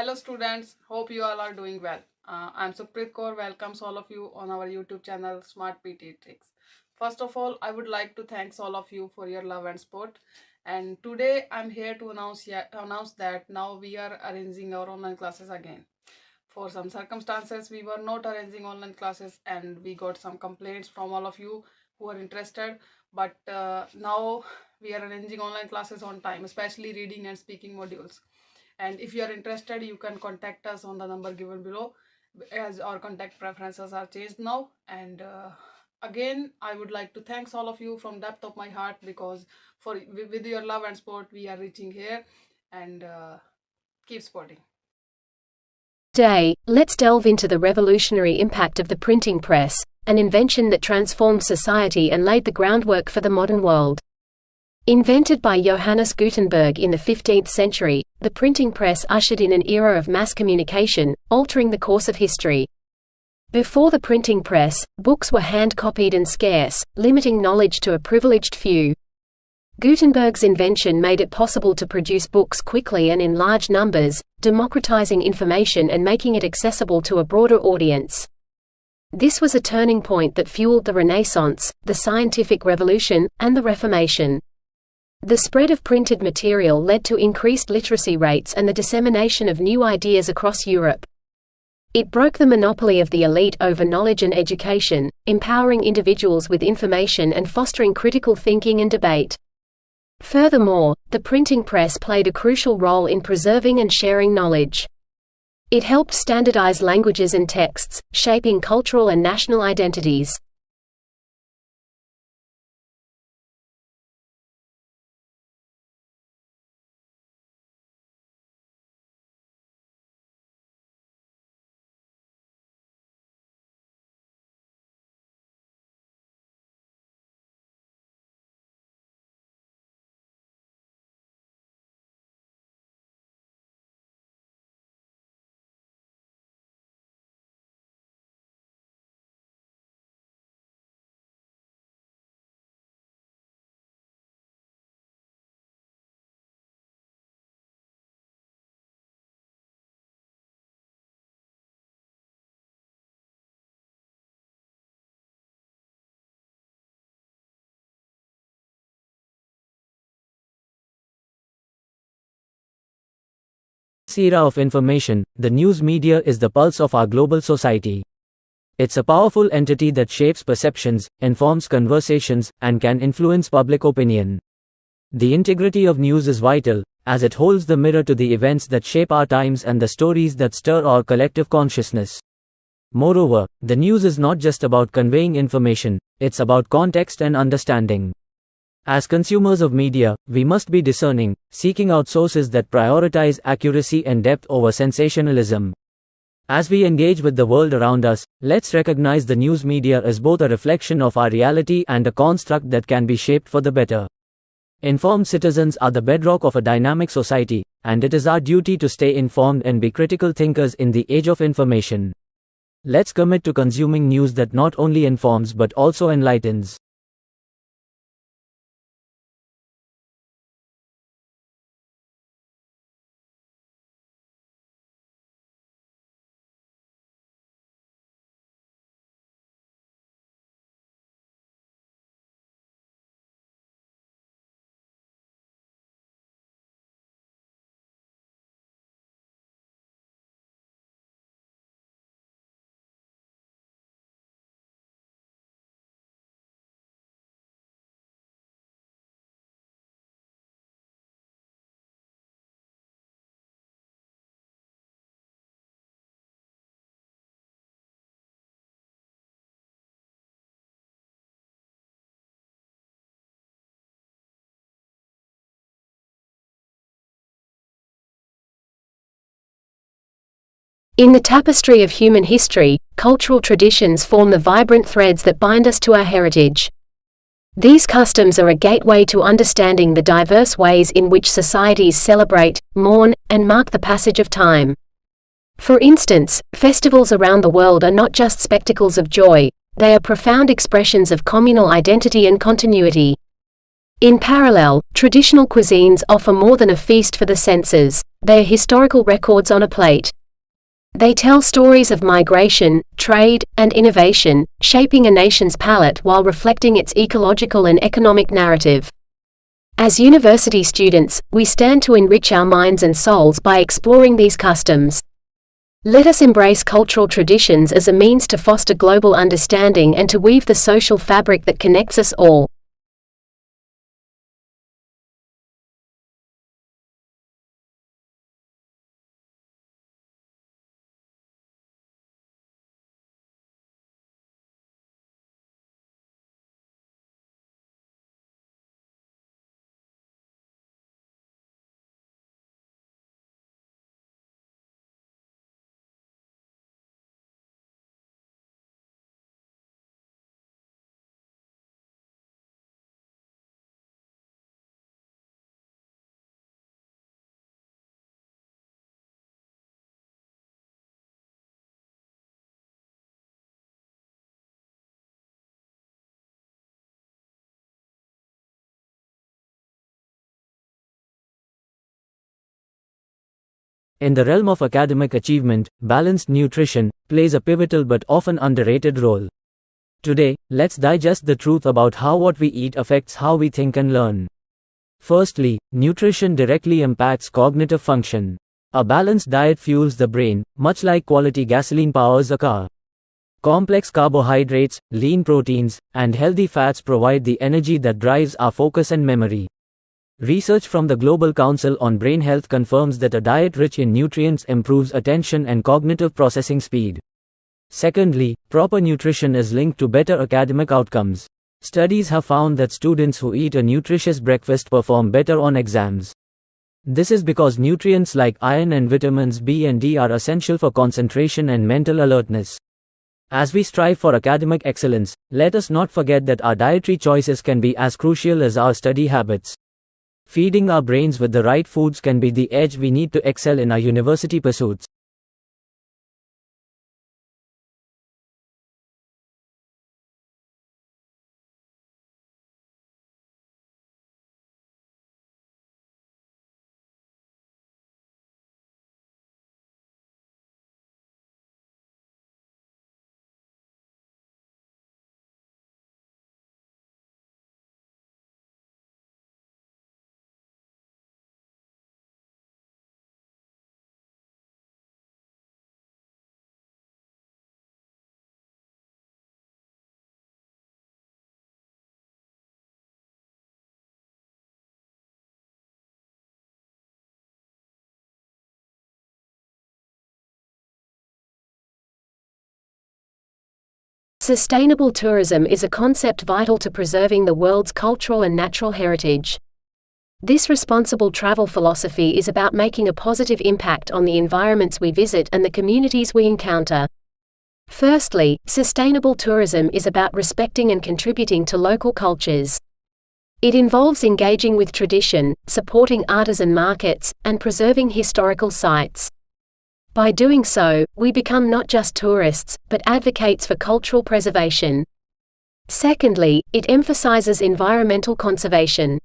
Hello students, hope you all are doing well. I'm Supreet Kaur, welcomes all of you on our YouTube channel Smart PTE Tricks. First of all, I would like to thank all of you for your love and support. And today I'm here to announce that now we are arranging our online classes again. For some circumstances, we were not arranging online classes and we got some complaints from all of you who are interested. But now we are arranging online classes on time, especially reading and speaking modules. And if you are interested, you can contact us on the number given below, as our contact preferences are changed now. And again, I would like to thank all of you from depth of my heart, because with your love and support we are reaching here. And keep supporting. Today, let's delve into the revolutionary impact of the printing press, an invention that transformed society and laid the groundwork for the modern world. Invented by Johannes Gutenberg in the 15th century, the printing press ushered in an era of mass communication, altering the course of history. Before the printing press, books were hand-copied and scarce, limiting knowledge to a privileged few. Gutenberg's invention made it possible to produce books quickly and in large numbers, democratizing information and making it accessible to a broader audience. This was a turning point that fueled the Renaissance, the scientific revolution, and the Reformation. The spread of printed material led to increased literacy rates and the dissemination of new ideas across Europe. It broke the monopoly of the elite over knowledge and education, empowering individuals with information and fostering critical thinking and debate. Furthermore, the printing press played a crucial role in preserving and sharing knowledge. It helped standardize languages and texts, shaping cultural and national identities. This era of information, the news media is the pulse of our global society. It's a powerful entity that shapes perceptions, informs conversations, and can influence public opinion. The integrity of news is vital, as it holds the mirror to the events that shape our times and the stories that stir our collective consciousness. Moreover, the news is not just about conveying information, it's about context and understanding. As consumers of media, we must be discerning, seeking out sources that prioritize accuracy and depth over sensationalism. As we engage with the world around us, let's recognize the news media as both a reflection of our reality and a construct that can be shaped for the better. Informed citizens are the bedrock of a dynamic society, and it is our duty to stay informed and be critical thinkers in the age of information. Let's commit to consuming news that not only informs but also enlightens. In the tapestry of human history, cultural traditions form the vibrant threads that bind us to our heritage. These customs are a gateway to understanding the diverse ways in which societies celebrate, mourn, and mark the passage of time. For instance, festivals around the world are not just spectacles of joy, they are profound expressions of communal identity and continuity. In parallel, traditional cuisines offer more than a feast for the senses. they are historical records on a plate. They tell stories of migration, trade, and innovation, shaping a nation's palate while reflecting its ecological and economic narrative. As university students, we stand to enrich our minds and souls by exploring these customs. Let us embrace cultural traditions as a means to foster global understanding and to weave the social fabric that connects us all. In the realm of academic achievement, balanced nutrition plays a pivotal but often underrated role. Today, let's digest the truth about how what we eat affects how we think and learn. Firstly, nutrition directly impacts cognitive function. A balanced diet fuels the brain, much like quality gasoline powers a car. Complex carbohydrates, lean proteins, and healthy fats provide the energy that drives our focus and memory. Research from the Global Council on Brain Health confirms that a diet rich in nutrients improves attention and cognitive processing speed. Secondly, proper nutrition is linked to better academic outcomes. Studies have found that students who eat a nutritious breakfast perform better on exams. This is because nutrients like iron and vitamins B and D are essential for concentration and mental alertness. As we strive for academic excellence, let us not forget that our dietary choices can be as crucial as our study habits. Feeding our brains with the right foods can be the edge we need to excel in our university pursuits. Sustainable tourism is a concept vital to preserving the world's cultural and natural heritage. This responsible travel philosophy is about making a positive impact on the environments we visit and the communities we encounter. Firstly, sustainable tourism is about respecting and contributing to local cultures. It involves engaging with tradition, supporting artisan markets, and preserving historical sites. By doing so, we become not just tourists, but advocates for cultural preservation. Secondly, it emphasizes environmental conservation.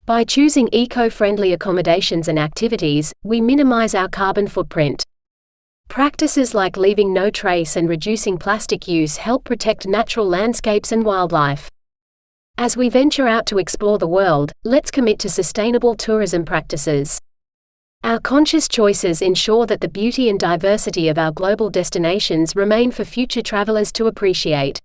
By choosing eco-friendly accommodations and activities, we minimize our carbon footprint. Practices like leaving no trace and reducing plastic use help protect natural landscapes and wildlife. As we venture out to explore the world, let's commit to sustainable tourism practices. Our conscious choices ensure that the beauty and diversity of our global destinations remain for future travelers to appreciate.